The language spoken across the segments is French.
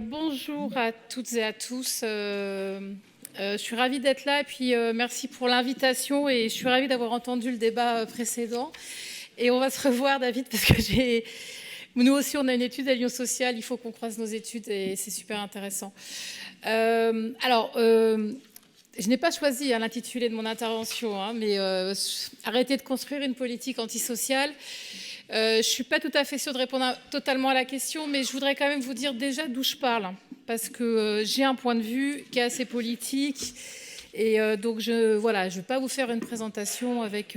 Bonjour à toutes et à tous. Je suis ravie d'être là et puis merci pour l'invitation et je suis ravie d'avoir entendu le débat précédent. Et on va se revoir, David, parce que nous aussi, on a une étude à l'Union sociale. Il faut qu'on croise nos études et c'est super intéressant. Je n'ai pas choisi l'intitulé de mon intervention, mais arrêter de construire une politique antisociale. Je ne suis pas tout à fait sûre de répondre totalement à la question, mais je voudrais quand même vous dire déjà d'où je parle, parce que j'ai un point de vue qui est assez politique, et donc je ne vais pas vous faire une présentation avec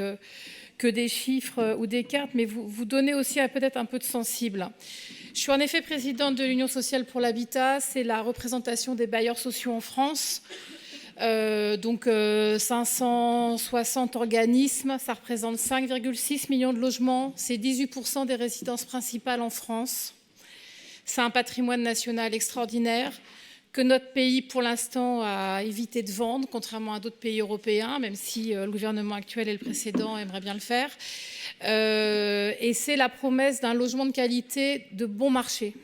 que des chiffres ou des cartes, mais vous donner aussi peut-être un peu de sensible. Je suis en effet présidente de l'Union sociale pour l'habitat, c'est la représentation des bailleurs sociaux en France. 560 organismes, ça représente 5,6 millions de logements, c'est 18% des résidences principales en France. C'est un patrimoine national extraordinaire que notre pays, pour l'instant, a évité de vendre, contrairement à d'autres pays européens, même si le gouvernement actuel et le précédent aimeraient bien le faire. Et c'est la promesse d'un logement de qualité de bon marché.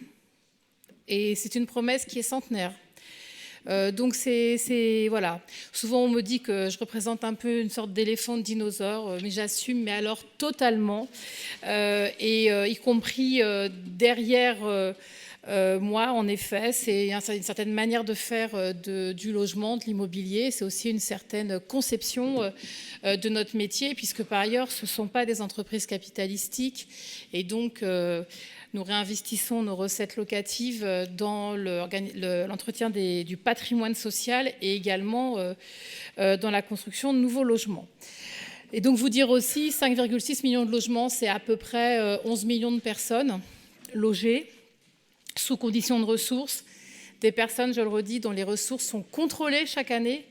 Et c'est une promesse qui est centenaire. Donc voilà. Souvent on me dit que je représente un peu une sorte d'éléphant de dinosaure, mais j'assume, mais alors totalement, y compris derrière moi, en effet, c'est une certaine manière de faire du logement, de l'immobilier. C'est aussi une certaine conception de notre métier, puisque par ailleurs, ce ne sont pas des entreprises capitalistiques. Et donc, nous réinvestissons nos recettes locatives dans l'entretien du patrimoine social et également dans la construction de nouveaux logements. Et donc, vous dire aussi, 5,6 millions de logements, c'est à peu près 11 millions de personnes logées sous conditions de ressources, des personnes, je le redis, dont les ressources sont contrôlées chaque année.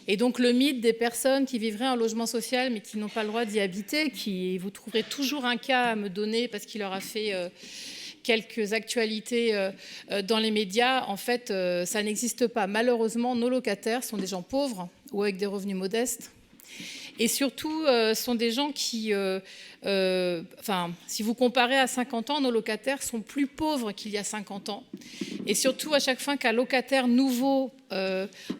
Et donc le mythe des personnes qui vivraient en logement social mais qui n'ont pas le droit d'y habiter, vous trouverez toujours un cas à me donner parce qu'il leur a fait quelques actualités dans les médias. En fait, ça n'existe pas. Malheureusement, nos locataires sont des gens pauvres ou avec des revenus modestes. Et surtout, sont des gens qui, si vous comparez à 50 ans, nos locataires sont plus pauvres qu'il y a 50 ans. Et surtout, à chaque fois qu'un locataire nouveau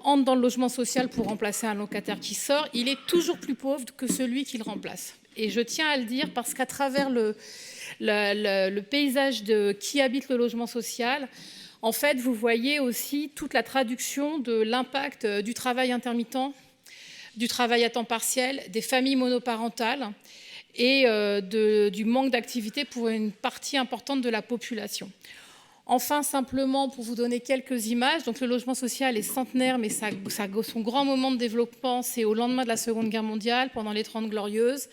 entre dans le logement social pour remplacer un locataire qui sort, il est toujours plus pauvre que celui qui le remplace. Et je tiens à le dire parce qu'à travers le paysage de qui habite le logement social, en fait, vous voyez aussi toute la traduction de l'impact du travail intermittent, du travail à temps partiel, des familles monoparentales et du manque d'activité pour une partie importante de la population. Enfin, simplement pour vous donner quelques images, donc le logement social est centenaire, mais son grand moment de développement, c'est au lendemain de la Seconde Guerre mondiale, pendant les 30 Glorieuses.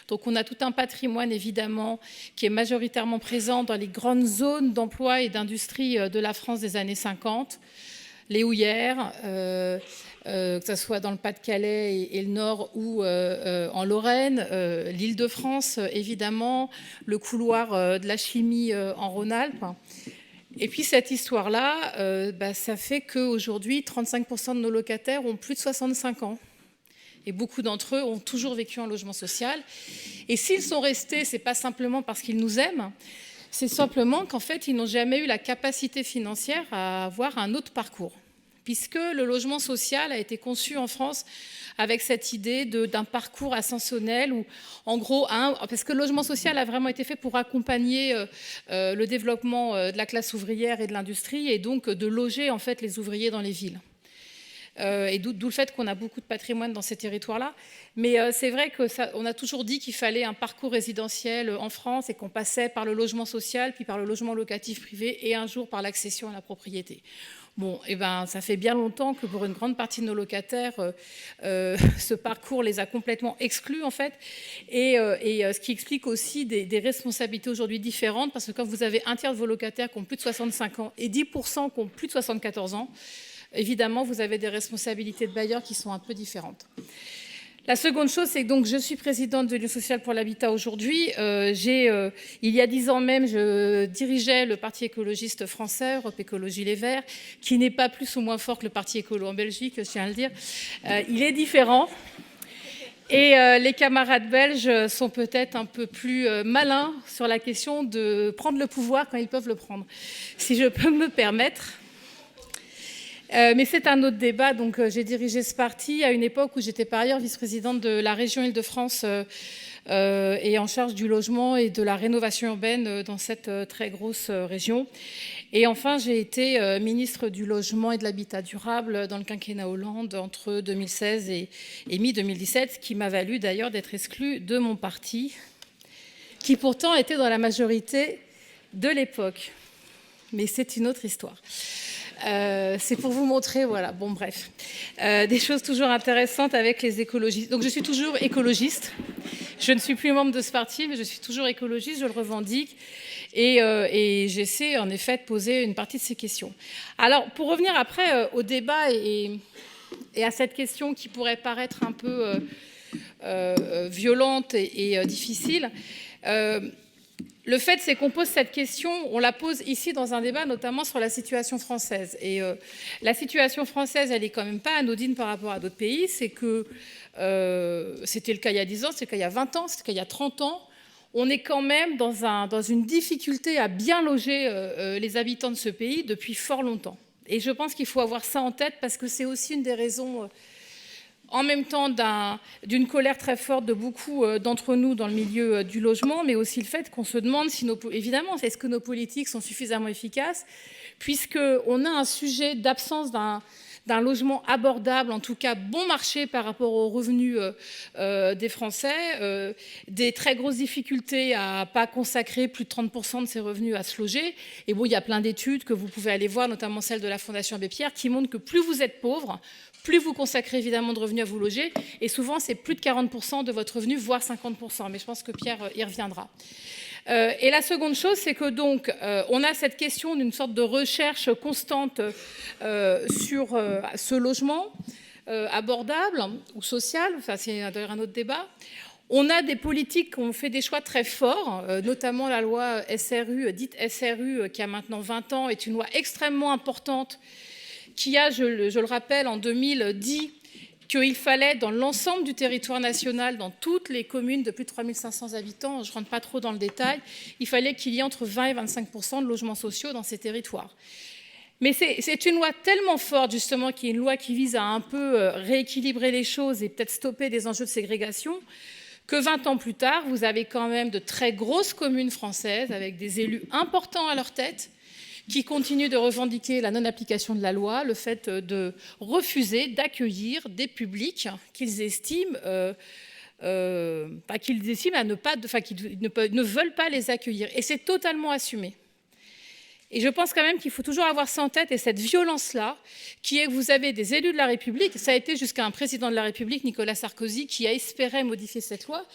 Donc on a tout un patrimoine, évidemment, qui est majoritairement présent dans les grandes zones d'emploi et d'industrie de la France des années 50. Les houillères, que ce soit dans le Pas-de-Calais et le Nord ou en Lorraine, l'Île-de-France, évidemment, le couloir de la chimie en Rhône-Alpes. Et puis cette histoire-là, ça fait qu'aujourd'hui, 35% de nos locataires ont plus de 65 ans. Et beaucoup d'entre eux ont toujours vécu en logement social. Et s'ils sont restés, ce n'est pas simplement parce qu'ils nous aiment, c'est simplement qu'en fait, ils n'ont jamais eu la capacité financière à avoir un autre parcours. Puisque le logement social a été conçu en France avec cette idée d'un parcours ascensionnel, où, en gros, parce que le logement social a vraiment été fait pour accompagner le développement de la classe ouvrière et de l'industrie, et donc de loger en fait les ouvriers dans les villes. Et d'où le fait qu'on a beaucoup de patrimoine dans ces territoires-là. Mais c'est vrai qu'on a toujours dit qu'il fallait un parcours résidentiel en France et qu'on passait par le logement social, puis par le logement locatif privé et un jour par l'accession à la propriété. Bon, ça fait bien longtemps que pour une grande partie de nos locataires, ce parcours les a complètement exclus, en fait. Et ce qui explique aussi des responsabilités aujourd'hui différentes, parce que quand vous avez un tiers de vos locataires qui ont plus de 65 ans et 10% qui ont plus de 74 ans, évidemment, vous avez des responsabilités de bailleurs qui sont un peu différentes. La seconde chose, c'est que donc, je suis présidente de l'Union sociale pour l'habitat aujourd'hui. Il y a 10 ans même, je dirigeais le Parti écologiste français, Europe Écologie Les Verts, qui n'est pas plus ou moins fort que le Parti écolo en Belgique, je tiens à le dire. Il est différent. Et les camarades belges sont peut-être un peu plus malins sur la question de prendre le pouvoir quand ils peuvent le prendre, si je peux me permettre. Mais c'est un autre débat. Donc, j'ai dirigé ce parti à une époque où j'étais par ailleurs vice-présidente de la région Île-de-France et en charge du logement et de la rénovation urbaine dans cette très grosse région. Et enfin, j'ai été ministre du logement et de l'habitat durable dans le quinquennat Hollande entre 2016 et mi-2017, ce qui m'a valu d'ailleurs d'être exclue de mon parti, qui pourtant était dans la majorité de l'époque. Mais c'est une autre histoire. C'est pour vous montrer, voilà, bon bref, des choses toujours intéressantes avec les écologistes. Donc je suis toujours écologiste. Je ne suis plus membre de ce parti, mais je suis toujours écologiste, je le revendique. Et j'essaie en effet de poser une partie de ces questions. Alors pour revenir après au débat et à cette question qui pourrait paraître un peu violente et difficile, le fait, c'est qu'on pose cette question, on la pose ici dans un débat, notamment sur la situation française. Et la situation française, elle n'est quand même pas anodine par rapport à d'autres pays. C'est que c'était le cas il y a 10 ans, c'était le cas il y a 20 ans, c'était le cas il y a 30 ans. On est quand même dans une difficulté à bien loger les habitants de ce pays depuis fort longtemps. Et je pense qu'il faut avoir ça en tête parce que c'est aussi une des raisons... en même temps d'une colère très forte de beaucoup d'entre nous dans le milieu du logement, mais aussi le fait qu'on se demande si évidemment, est-ce que nos politiques sont suffisamment efficaces, puisqu'on a un sujet d'absence d'un logement abordable, en tout cas bon marché par rapport aux revenus des Français, des très grosses difficultés à ne pas consacrer plus de 30% de ses revenus à se loger. Et bon, il y a plein d'études que vous pouvez aller voir, notamment celle de la Fondation Abbé Pierre, qui montrent que plus vous êtes pauvre, plus vous consacrez évidemment de revenus à vous loger, et souvent c'est plus de 40% de votre revenu, voire 50%, mais je pense que Pierre y reviendra. Et la seconde chose, c'est que donc on a cette question d'une sorte de recherche constante sur ce logement abordable ou social, enfin c'est d'ailleurs un autre débat. On a des politiques qui ont fait des choix très forts, notamment la loi SRU, dite SRU, qui a maintenant 20 ans, est une loi extrêmement importante, qui a, je le rappelle, en 2000 dit qu'il fallait, dans l'ensemble du territoire national, dans toutes les communes de plus de 3500 habitants, je ne rentre pas trop dans le détail, il fallait qu'il y ait entre 20 et 25% de logements sociaux dans ces territoires. Mais c'est une loi tellement forte, justement, qui est une loi qui vise à un peu rééquilibrer les choses et peut-être stopper des enjeux de ségrégation, que 20 ans plus tard, vous avez quand même de très grosses communes françaises avec des élus importants à leur tête, qui continuent de revendiquer la non-application de la loi, le fait de refuser d'accueillir des publics qu'ils estiment, à qu'ils ne veulent pas les accueillir. Et c'est totalement assumé. Et je pense quand même qu'il faut toujours avoir ça en tête, et cette violence-là, qui est que vous avez des élus de la République, ça a été jusqu'à un président de la République, Nicolas Sarkozy, qui a espéré modifier cette loi,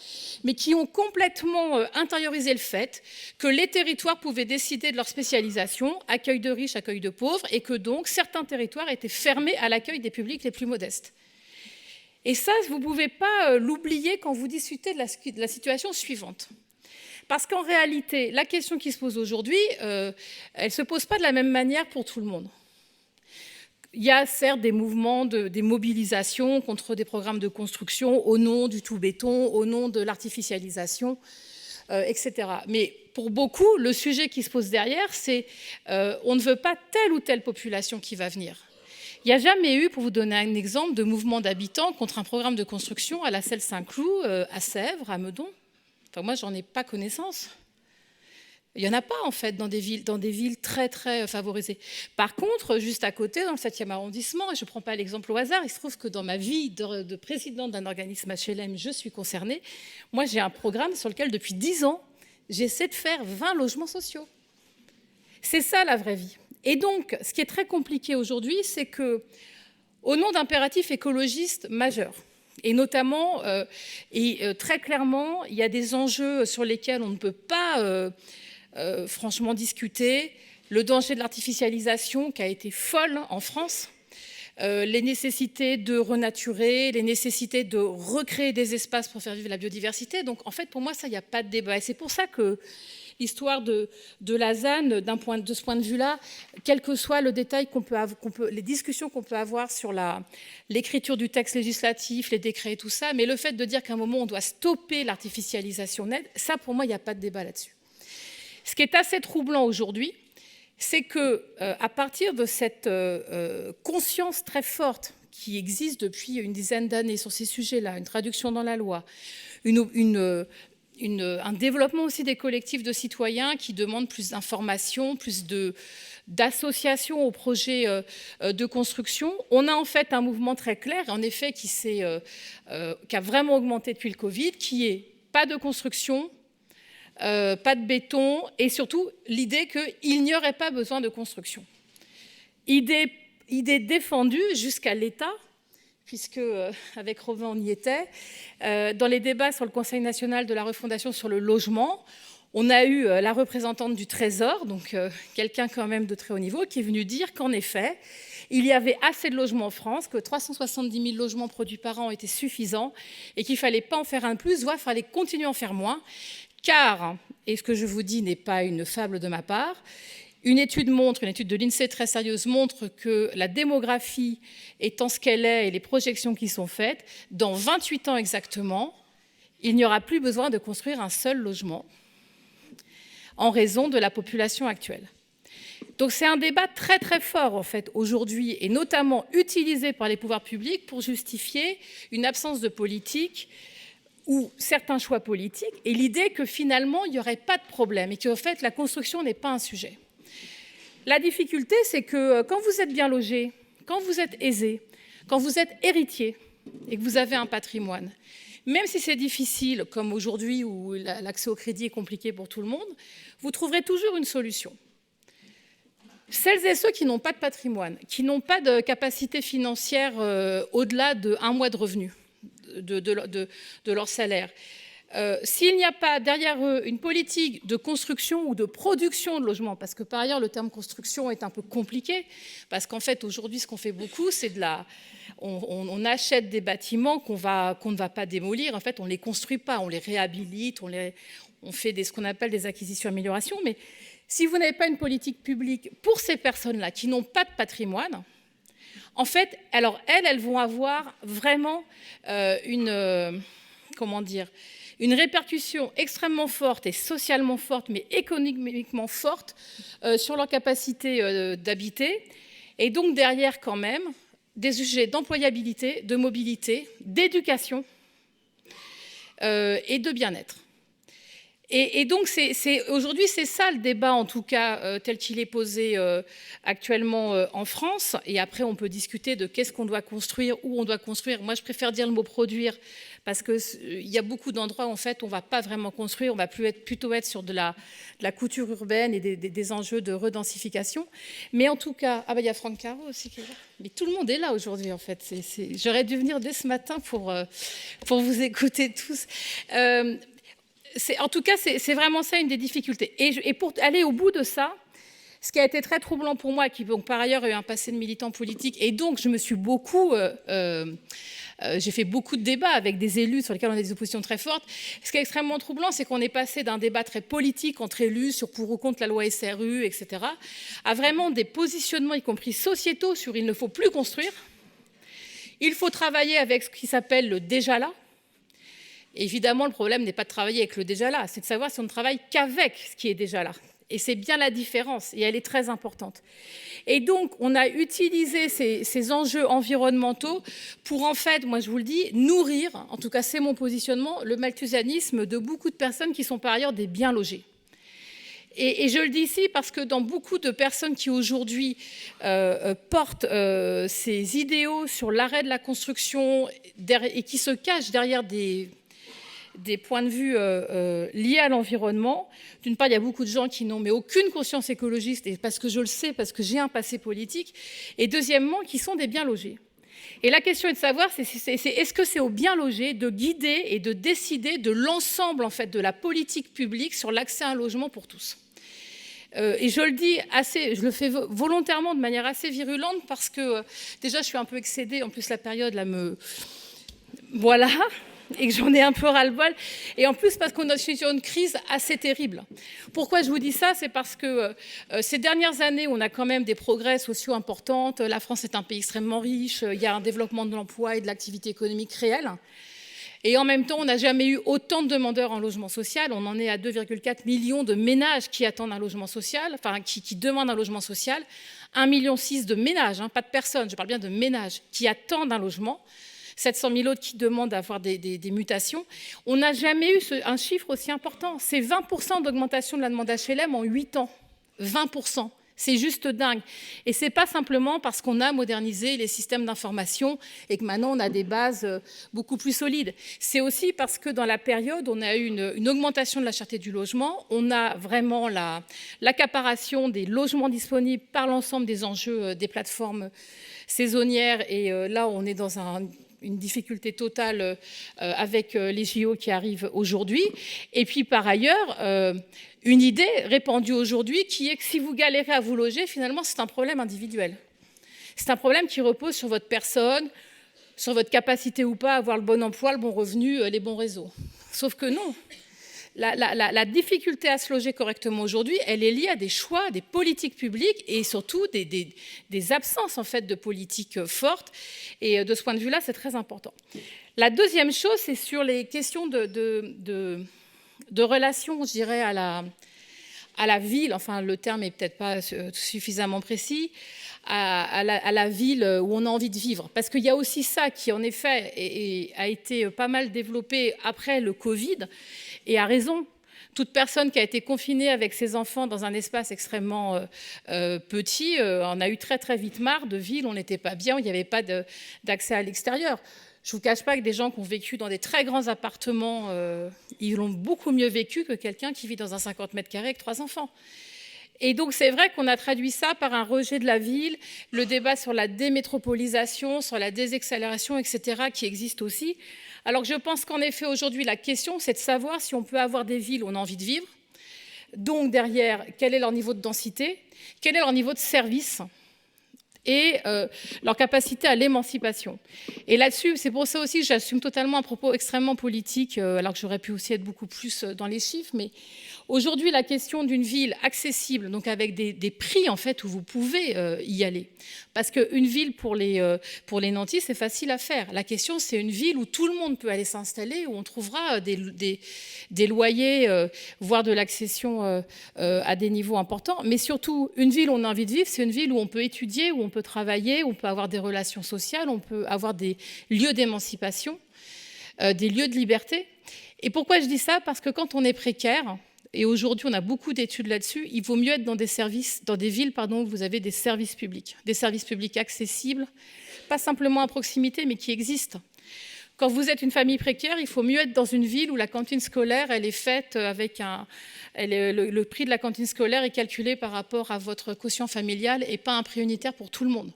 mais qui ont complètement intériorisé le fait que les territoires pouvaient décider de leur spécialisation, accueil de riches, accueil de pauvres, et que donc certains territoires étaient fermés à l'accueil des publics les plus modestes. Et ça, vous ne pouvez pas l'oublier quand vous discutez de la situation suivante. Parce qu'en réalité, la question qui se pose aujourd'hui, elle ne se pose pas de la même manière pour tout le monde. Il y a certes des mouvements, des mobilisations contre des programmes de construction au nom du tout béton, au nom de l'artificialisation, etc. Mais pour beaucoup, le sujet qui se pose derrière, c'est on ne veut pas telle ou telle population qui va venir. Il n'y a jamais eu, pour vous donner un exemple, de mouvement d'habitants contre un programme de construction à la Celle Saint-Cloud, à Sèvres, à Meudon. Enfin, moi, j'en ai pas connaissance. Il n'y en a pas, en fait, dans des villes très, très favorisées. Par contre, juste à côté, dans le 7e arrondissement, et je ne prends pas l'exemple au hasard, il se trouve que dans ma vie de présidente d'un organisme HLM, je suis concernée. Moi, j'ai un programme sur lequel, depuis 10 ans, j'essaie de faire 20 logements sociaux. C'est ça, la vraie vie. Et donc, ce qui est très compliqué aujourd'hui, c'est que, au nom d'impératifs écologistes majeurs, et notamment, très clairement, il y a des enjeux sur lesquels on ne peut pas franchement discuter. Le danger de l'artificialisation qui a été folle en France, les nécessités de renaturer, les nécessités de recréer des espaces pour faire vivre la biodiversité. Donc en fait, pour moi, ça, il n'y a pas de débat. Et c'est pour ça que l'histoire de la ZAN de ce point de vue-là, quel que soit le détail les discussions qu'on peut avoir sur l'écriture du texte législatif, les décrets et tout ça, mais le fait de dire qu'à un moment on doit stopper l'artificialisation nette, ça pour moi il n'y a pas de débat là-dessus. Ce qui est assez troublant aujourd'hui, c'est que à partir de cette conscience très forte qui existe depuis une dizaine d'années sur ces sujets-là, une traduction dans la loi, un développement aussi des collectifs de citoyens qui demandent plus d'informations, plus d'associations aux projets de construction. On a en fait un mouvement très clair, en effet, qui a vraiment augmenté depuis le Covid, qui est pas de construction, pas de béton, et surtout l'idée qu'il n'y aurait pas besoin de construction. Idée défendue jusqu'à l'État, puisque avec Robin on y était, dans les débats sur le Conseil national de la refondation sur le logement, on a eu la représentante du Trésor, donc quelqu'un quand même de très haut niveau, qui est venu dire qu'en effet, il y avait assez de logements en France, que 370 000 logements produits par an étaient suffisants et qu'il ne fallait pas en faire un de plus, voire il fallait continuer à en faire moins, car, et ce que je vous dis n'est pas une fable de ma part, une étude de l'INSEE très sérieuse montre que la démographie étant ce qu'elle est et les projections qui sont faites, dans 28 ans exactement, il n'y aura plus besoin de construire un seul logement en raison de la population actuelle. Donc c'est un débat très très fort en fait aujourd'hui et notamment utilisé par les pouvoirs publics pour justifier une absence de politique ou certains choix politiques et l'idée que finalement il n'y aurait pas de problème et qu'en fait la construction n'est pas un sujet. La difficulté, c'est que quand vous êtes bien logé, quand vous êtes aisé, quand vous êtes héritier et que vous avez un patrimoine, même si c'est difficile, comme aujourd'hui où l'accès au crédit est compliqué pour tout le monde, vous trouverez toujours une solution. Celles et ceux qui n'ont pas de patrimoine, qui n'ont pas de capacité financière au-delà d'un mois de revenus de leur salaire, s'il n'y a pas derrière eux une politique de construction ou de production de logements, parce que par ailleurs le terme construction est un peu compliqué, parce qu'en fait aujourd'hui ce qu'on fait beaucoup c'est on achète des bâtiments qu'on ne va pas démolir, en fait on ne les construit pas, on les réhabilite, on fait ce qu'on appelle des acquisitions-améliorations, mais si vous n'avez pas une politique publique pour ces personnes-là qui n'ont pas de patrimoine, en fait, alors elles vont avoir vraiment une répercussion extrêmement forte et socialement forte, mais économiquement forte sur leur capacité d'habiter. Et donc derrière quand même des sujets d'employabilité, de mobilité, d'éducation et de bien-être. Et donc aujourd'hui, c'est ça le débat, en tout cas, tel qu'il est posé actuellement en France. Et après, on peut discuter de qu'est-ce qu'on doit construire, où on doit construire. Moi, je préfère dire le mot produire, parce qu'il y a beaucoup d'endroits où, en fait, on ne va pas vraiment construire, on va plutôt être sur de la couture urbaine et des enjeux de redensification. Mais en tout cas, il y a Franck Caro aussi qui est là. Mais tout le monde est là aujourd'hui, en fait. J'aurais dû venir dès ce matin pour vous écouter tous. En tout cas, c'est vraiment ça une des difficultés. Et pour aller au bout de ça, ce qui a été très troublant pour moi, qui donc, par ailleurs a eu un passé de militant politique, et donc je me suis j'ai fait beaucoup de débats avec des élus sur lesquels on a des oppositions très fortes. Ce qui est extrêmement troublant, c'est qu'on est passé d'un débat très politique entre élus sur pour ou contre la loi SRU, etc., à vraiment des positionnements, y compris sociétaux, sur il ne faut plus construire. Il faut travailler avec ce qui s'appelle le déjà là. Évidemment, le problème n'est pas de travailler avec le déjà là, c'est de savoir si on ne travaille qu'avec ce qui est déjà là. Et c'est bien la différence, et elle est très importante. Et donc, on a utilisé ces enjeux environnementaux pour, en fait, moi je vous le dis, nourrir, en tout cas c'est mon positionnement, le malthusianisme de beaucoup de personnes qui sont par ailleurs des bien logés. Et je le dis ici parce que dans beaucoup de personnes qui aujourd'hui portent ces idéaux sur l'arrêt de la construction et qui se cachent derrière des points de vue liés à l'environnement. D'une part, il y a beaucoup de gens qui n'ont mais aucune conscience écologiste, et parce que je le sais, parce que j'ai un passé politique, et deuxièmement, qui sont des bien logés. Et la question est de savoir, est-ce que c'est aux bien logés de guider et de décider de l'ensemble en fait, de la politique publique sur l'accès à un logement pour tous. Et je le dis je le fais volontairement de manière assez virulente parce que déjà je suis un peu excédée, en plus la période là me... Voilà. et que j'en ai un peu ras-le-bol. Et en plus, parce qu'on est sur une crise assez terrible. Pourquoi je vous dis ça? C'est parce que ces dernières années, on a quand même des progrès sociaux importants. La France est un pays extrêmement riche. Il y a un développement de l'emploi et de l'activité économique réelle. Et en même temps, on n'a jamais eu autant de demandeurs en logement social. On en est à 2,4 millions de ménages qui attendent un logement social, enfin qui demandent un logement social. 1,6 million de ménages, hein, pas de personnes, je parle bien de ménages, qui attendent un logement. 700 000 autres qui demandent d'avoir des mutations. On n'a jamais eu un chiffre aussi important. C'est 20% d'augmentation de la demande HLM en 8 ans. 20%. C'est juste dingue. Et ce n'est pas simplement parce qu'on a modernisé les systèmes d'information et que maintenant on a des bases beaucoup plus solides. C'est aussi parce que dans la période, on a eu une augmentation de la cherté du logement. On a vraiment l'accaparation des logements disponibles par l'ensemble des enjeux des plateformes saisonnières. Et là, on est dans une difficulté totale avec les JO qui arrivent aujourd'hui. Et puis par ailleurs, une idée répandue aujourd'hui qui est que si vous galérez à vous loger, finalement c'est un problème individuel. C'est un problème qui repose sur votre personne, sur votre capacité ou pas à avoir le bon emploi, le bon revenu, les bons réseaux. Sauf que non. La difficulté à se loger correctement aujourd'hui, elle est liée à des choix, des politiques publiques et surtout des absences en fait de politiques fortes. Et de ce point de vue-là, c'est très important. La deuxième chose, c'est sur les questions de relation, je dirais, à la ville. Enfin, le terme n'est peut-être pas suffisamment précis. À la ville où on a envie de vivre. Parce qu'il y a aussi ça qui, en effet, a été pas mal développé après le Covid, et à raison. Toute personne qui a été confinée avec ses enfants dans un espace extrêmement petit en a eu très très vite marre de villes où on n'était pas bien, où il n'y avait pas d'accès à l'extérieur. Je ne vous cache pas que des gens qui ont vécu dans des très grands appartements, ils l'ont beaucoup mieux vécu que quelqu'un qui vit dans un 50 mètres carrés avec 3 enfants. Et donc, c'est vrai qu'on a traduit ça par un rejet de la ville, le débat sur la démétropolisation, sur la désaccélération, etc., qui existe aussi. Alors que je pense qu'en effet, aujourd'hui, la question, c'est de savoir si on peut avoir des villes où on a envie de vivre. Donc, derrière, quel est leur niveau de densité? Quel est leur niveau de service? Et leur capacité à l'émancipation. Et là-dessus, c'est pour ça aussi que j'assume totalement un propos extrêmement politique, alors que j'aurais pu aussi être beaucoup plus dans les chiffres, mais aujourd'hui, la question d'une ville accessible, donc avec des prix en fait où vous pouvez y aller. Parce qu'une ville pour les nantis, c'est facile à faire. La question, c'est une ville où tout le monde peut aller s'installer, où on trouvera des loyers, voire de l'accession à des niveaux importants. Mais surtout, une ville où on a envie de vivre, c'est une ville où on peut étudier, où on peut travailler, où on peut avoir des relations sociales, on peut avoir des lieux d'émancipation, des lieux de liberté. Et pourquoi je dis ça? Parce que quand on est précaire, et aujourd'hui on a beaucoup d'études là-dessus, il vaut mieux être dans des villes où vous avez des services publics accessibles, pas simplement à proximité, mais qui existent. Quand vous êtes une famille précaire, il faut mieux être dans une ville où la cantine scolaire, elle est faite avec le prix de la cantine scolaire est calculé par rapport à votre quotient familial et pas un prix unitaire pour tout le monde.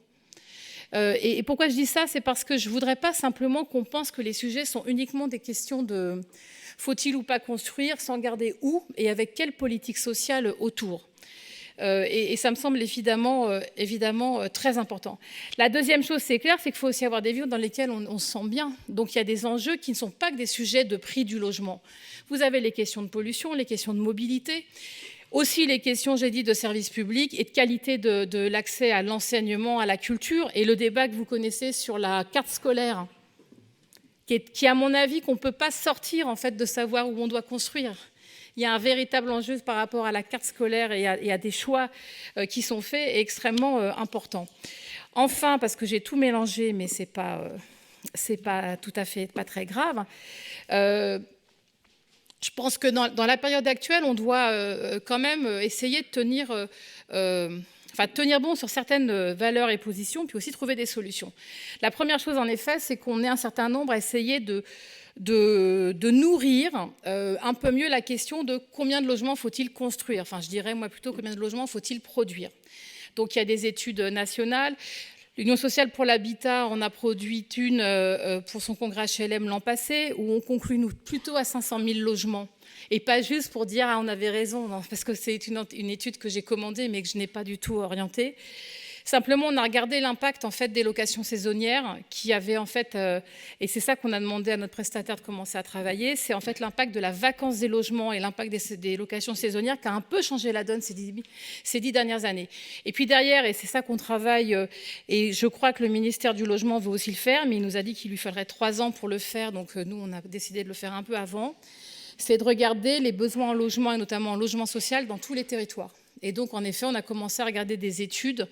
Et pourquoi je dis ça? C'est parce que je ne voudrais pas simplement qu'on pense que les sujets sont uniquement des questions de faut-il ou pas construire, sans garder où et avec quelle politique sociale autour. Et ça me semble évidemment très important. La deuxième chose, c'est clair, c'est qu'il faut aussi avoir des villes dans lesquelles on se sent bien. Donc il y a des enjeux qui ne sont pas que des sujets de prix du logement. Vous avez les questions de pollution, les questions de mobilité, aussi les questions, j'ai dit, de services publics et de qualité de l'accès à l'enseignement, à la culture, et le débat que vous connaissez sur la carte scolaire, qui à mon avis, qu'on ne peut pas sortir en fait, de savoir où on doit construire. Il y a un véritable enjeu par rapport à la carte scolaire et à des choix qui sont faits et extrêmement importants. Enfin, parce que j'ai tout mélangé, mais ce n'est pas tout à fait pas très grave, je pense que dans la période actuelle, on doit quand même essayer de tenir bon sur certaines valeurs et positions, puis aussi trouver des solutions. La première chose, en effet, c'est qu'on est un certain nombre à essayer de nourrir un peu mieux la question de combien de logements faut-il construire. Enfin, je dirais, moi, plutôt combien de logements faut-il produire. Donc, il y a des études nationales. L'Union sociale pour l'habitat en a produit une pour son congrès HLM l'an passé, où on conclut nous plutôt à 500 000 logements. Et pas juste pour dire « ah, on avait raison », non, parce que c'est une étude que j'ai commandée, mais que je n'ai pas du tout orientée. Simplement, on a regardé l'impact en fait des locations saisonnières qui avaient en fait, et c'est ça qu'on a demandé à notre prestataire de commencer à travailler, c'est en fait l'impact de la vacance des logements et l'impact des locations saisonnières qui a un peu changé la donne ces 10 dernières années. Et puis derrière, et c'est ça qu'on travaille, et je crois que le ministère du Logement veut aussi le faire, mais il nous a dit qu'il lui faudrait 3 ans pour le faire, donc nous on a décidé de le faire un peu avant, c'est de regarder les besoins en logement et notamment en logement social dans tous les territoires. Et donc, en effet, on a commencé à regarder des études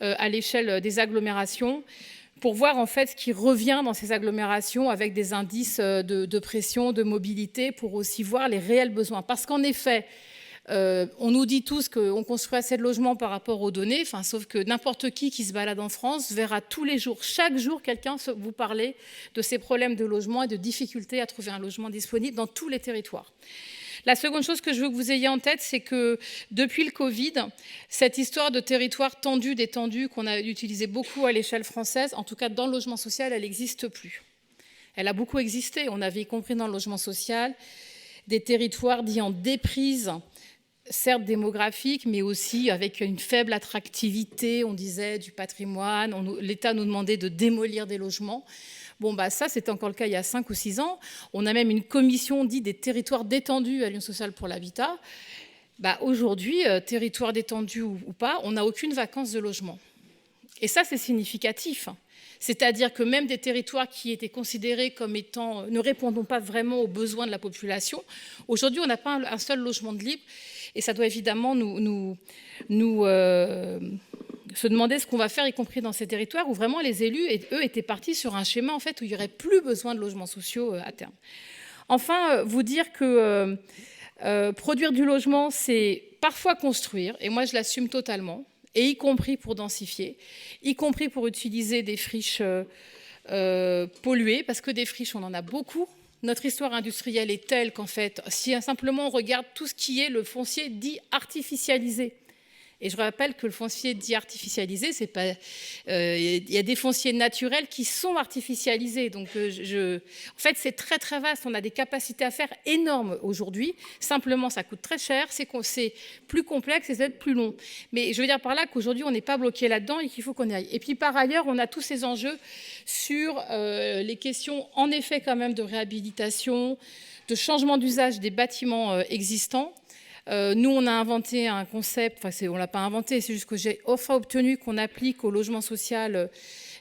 à l'échelle des agglomérations pour voir en fait ce qui revient dans ces agglomérations avec des indices de pression, de mobilité, pour aussi voir les réels besoins. Parce qu'en effet, on nous dit tous qu'on construit assez de logements par rapport aux données, sauf que n'importe qui se balade en France verra tous les jours, chaque jour, quelqu'un vous parler de ses problèmes de logement et de difficultés à trouver un logement disponible dans tous les territoires. La seconde chose que je veux que vous ayez en tête, c'est que depuis le Covid, cette histoire de territoire tendu, détendu, qu'on a utilisé beaucoup à l'échelle française, en tout cas dans le logement social, elle n'existe plus. Elle a beaucoup existé. On avait y compris dans le logement social des territoires dits en déprise, certes démographique, mais aussi avec une faible attractivité, on disait, du patrimoine. L'État nous demandait de démolir des logements. Bon, ça, c'était encore le cas il y a 5 ou 6 ans. On a même une commission dite des territoires détendus à l'Union sociale pour l'habitat. Aujourd'hui, territoire détendu ou pas, on n'a aucune vacance de logement. Et ça, c'est significatif. C'est-à-dire que même des territoires qui étaient considérés comme étant, ne répondant pas vraiment aux besoins de la population, aujourd'hui, on n'a pas un seul logement de libre. Et ça doit évidemment nous se demander ce qu'on va faire, y compris dans ces territoires où vraiment les élus, eux, étaient partis sur un schéma en fait, où il n'y aurait plus besoin de logements sociaux à terme. Enfin, vous dire que produire du logement, c'est parfois construire, et moi je l'assume totalement, et y compris pour densifier, y compris pour utiliser des friches polluées, parce que des friches, on en a beaucoup. Notre histoire industrielle est telle qu'en fait, si simplement on regarde tout ce qui est le foncier dit artificialisé, et je rappelle que le foncier dit artificialisé, c'est pas, il y a des fonciers naturels qui sont artificialisés. Donc, en fait, c'est très très vaste. On a des capacités à faire énormes aujourd'hui. Simplement, ça coûte très cher, c'est plus complexe et c'est plus long. Mais je veux dire par là qu'aujourd'hui, on n'est pas bloqué là-dedans et qu'il faut qu'on y aille. Et puis par ailleurs, on a tous ces enjeux sur les questions, en effet, quand même, de réhabilitation, de changement d'usage des bâtiments existants. Nous, on a inventé un concept, on ne l'a pas inventé, c'est juste que j'ai enfin obtenu qu'on applique au logement social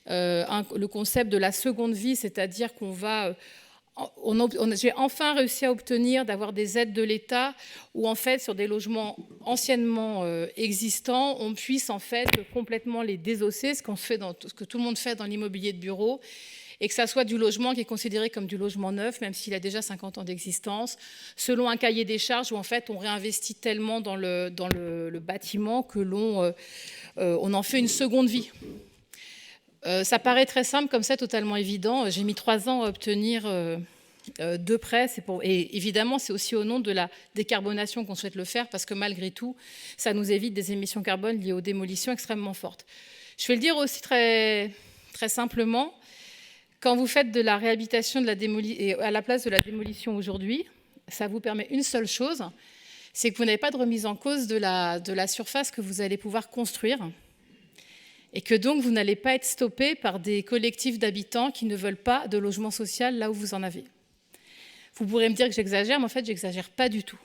le concept de la seconde vie, c'est-à-dire qu'on va... j'ai enfin réussi à obtenir d'avoir des aides de l'État où, en fait, sur des logements anciennement existants, on puisse, en fait, complètement les désosser, ce que tout le monde fait dans l'immobilier de bureau, et que ça soit du logement qui est considéré comme du logement neuf, même s'il a déjà 50 ans d'existence, selon un cahier des charges où en fait on réinvestit tellement dans le bâtiment que on en fait une seconde vie. Ça paraît très simple comme ça, totalement évident. J'ai mis 3 ans à obtenir 2 prêts. Et évidemment, c'est aussi au nom de la décarbonation qu'on souhaite le faire, parce que malgré tout, ça nous évite des émissions carbone liées aux démolitions extrêmement fortes. Je vais le dire aussi très, très simplement. Quand vous faites de la réhabilitation à la place de la démolition aujourd'hui, ça vous permet une seule chose, c'est que vous n'avez pas de remise en cause de la surface que vous allez pouvoir construire et que donc vous n'allez pas être stoppé par des collectifs d'habitants qui ne veulent pas de logement social là où vous en avez. Vous pourrez me dire que j'exagère, mais en fait, j'exagère pas du tout.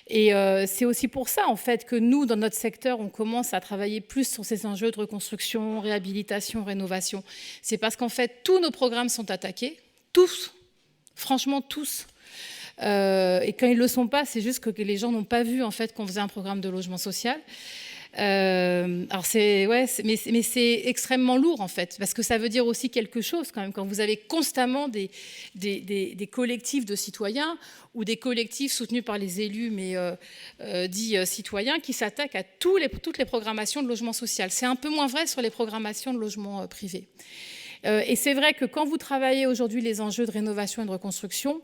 Et c'est aussi pour ça, en fait, que nous, dans notre secteur, on commence à travailler plus sur ces enjeux de reconstruction, réhabilitation, rénovation. C'est parce qu'en fait, tous nos programmes sont attaqués, tous, franchement tous. Et quand ils ne le sont pas, c'est juste que les gens n'ont pas vu, en fait, qu'on faisait un programme de logement social. Alors mais c'est extrêmement lourd en fait, parce que ça veut dire aussi quelque chose quand même, quand vous avez constamment des collectifs de citoyens ou des collectifs soutenus par les élus, mais dits citoyens, qui s'attaquent à toutes les programmations de logement social. C'est un peu moins vrai sur les programmations de logement privé. Et c'est vrai que quand vous travaillez aujourd'hui les enjeux de rénovation et de reconstruction,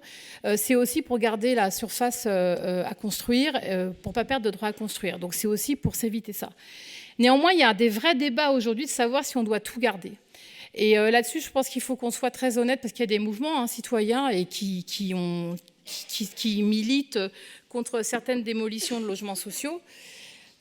c'est aussi pour garder la surface à construire, pour ne pas perdre de droit à construire. Donc c'est aussi pour s'éviter ça. Néanmoins, il y a des vrais débats aujourd'hui de savoir si on doit tout garder. Et là-dessus, je pense qu'il faut qu'on soit très honnête, parce qu'il y a des mouvements citoyens et qui militent contre certaines démolitions de logements sociaux.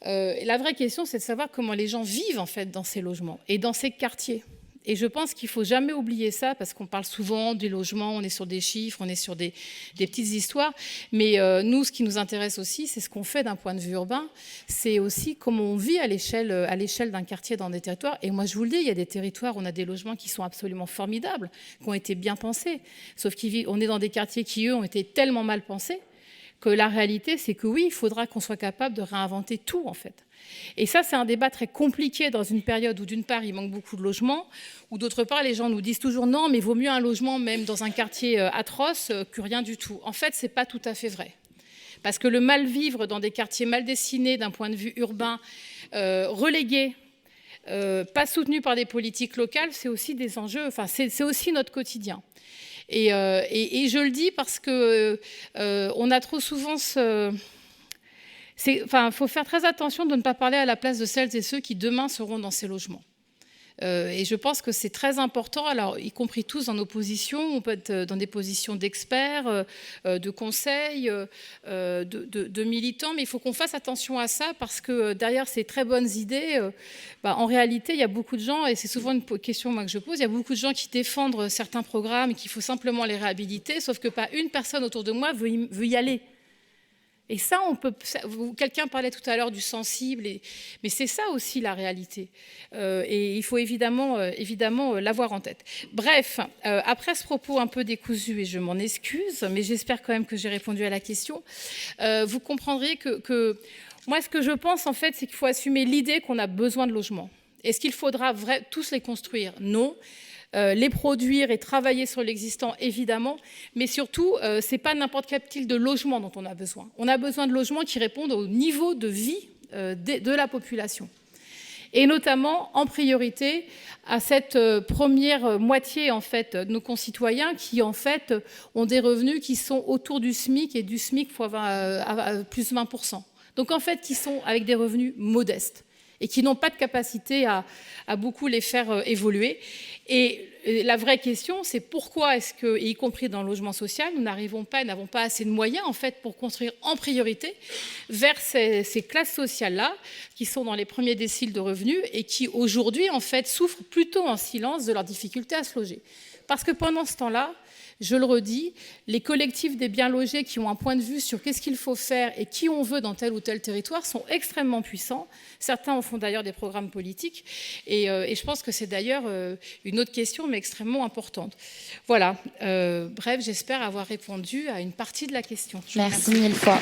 La vraie question, c'est de savoir comment les gens vivent en fait dans ces logements et dans ces quartiers. Et je pense qu'il ne faut jamais oublier ça, parce qu'on parle souvent des logements, on est sur des chiffres, on est sur des petites histoires. Mais nous, ce qui nous intéresse aussi, c'est ce qu'on fait d'un point de vue urbain. C'est aussi comment on vit à l'échelle d'un quartier dans des territoires. Et moi, je vous le dis, il y a des territoires où on a des logements qui sont absolument formidables, qui ont été bien pensés. Sauf qu'on est dans des quartiers qui, eux, ont été tellement mal pensés que la réalité, c'est que oui, il faudra qu'on soit capable de réinventer tout, en fait. Et ça, c'est un débat très compliqué dans une période où, d'une part, il manque beaucoup de logements, ou d'autre part, les gens nous disent toujours non, mais vaut mieux un logement, même dans un quartier atroce, que rien du tout. En fait, ce n'est pas tout à fait vrai. Parce que le mal-vivre dans des quartiers mal dessinés d'un point de vue urbain, relégués, pas soutenus par des politiques locales, c'est aussi des enjeux, enfin, c'est aussi notre quotidien. Et je le dis parce que on a trop souvent il faut faire très attention de ne pas parler à la place de celles et ceux qui demain seront dans ces logements. Et je pense que c'est très important, alors y compris tous dans nos positions, on peut être dans des positions d'experts, de conseils, de militants, mais il faut qu'on fasse attention à ça parce que derrière ces très bonnes idées, en réalité, il y a beaucoup de gens, et c'est souvent une question moi, que je pose, il y a beaucoup de gens qui défendent certains programmes et qu'il faut simplement les réhabiliter, sauf que pas une personne autour de moi veut y aller. Et ça, quelqu'un parlait tout à l'heure du sensible, mais c'est ça aussi la réalité. Et il faut évidemment l'avoir en tête. Bref, après ce propos un peu décousu, et je m'en excuse, mais j'espère quand même que j'ai répondu à la question, vous comprendrez que moi, ce que je pense, en fait, c'est qu'il faut assumer l'idée qu'on a besoin de logements. Est-ce qu'il faudra tous les construire? Non. Les produire et travailler sur l'existant, évidemment, mais surtout, ce n'est pas n'importe quel type de logement dont on a besoin. On a besoin de logements qui répondent au niveau de vie de la population. Et notamment, en priorité, à cette première moitié en fait, de nos concitoyens qui, en fait, ont des revenus qui sont autour du SMIC et du SMIC fois plus 20%. Donc, en fait, qui sont avec des revenus modestes et qui n'ont pas de capacité à beaucoup les faire évoluer. Et la vraie question, c'est pourquoi est-ce que, y compris dans le logement social, nous n'avons pas assez de moyens en fait, pour construire en priorité vers ces classes sociales-là, qui sont dans les premiers déciles de revenus et qui, aujourd'hui, en fait, souffrent plutôt en silence de leur difficulté à se loger. Parce que pendant ce temps-là, je le redis, les collectifs des bien logés qui ont un point de vue sur qu'est-ce qu'il faut faire et qui on veut dans tel ou tel territoire sont extrêmement puissants. Certains en font d'ailleurs des programmes politiques. Et je pense que c'est d'ailleurs une autre question, mais extrêmement importante. Voilà. Bref, j'espère avoir répondu à une partie de la question. Merci mille fois.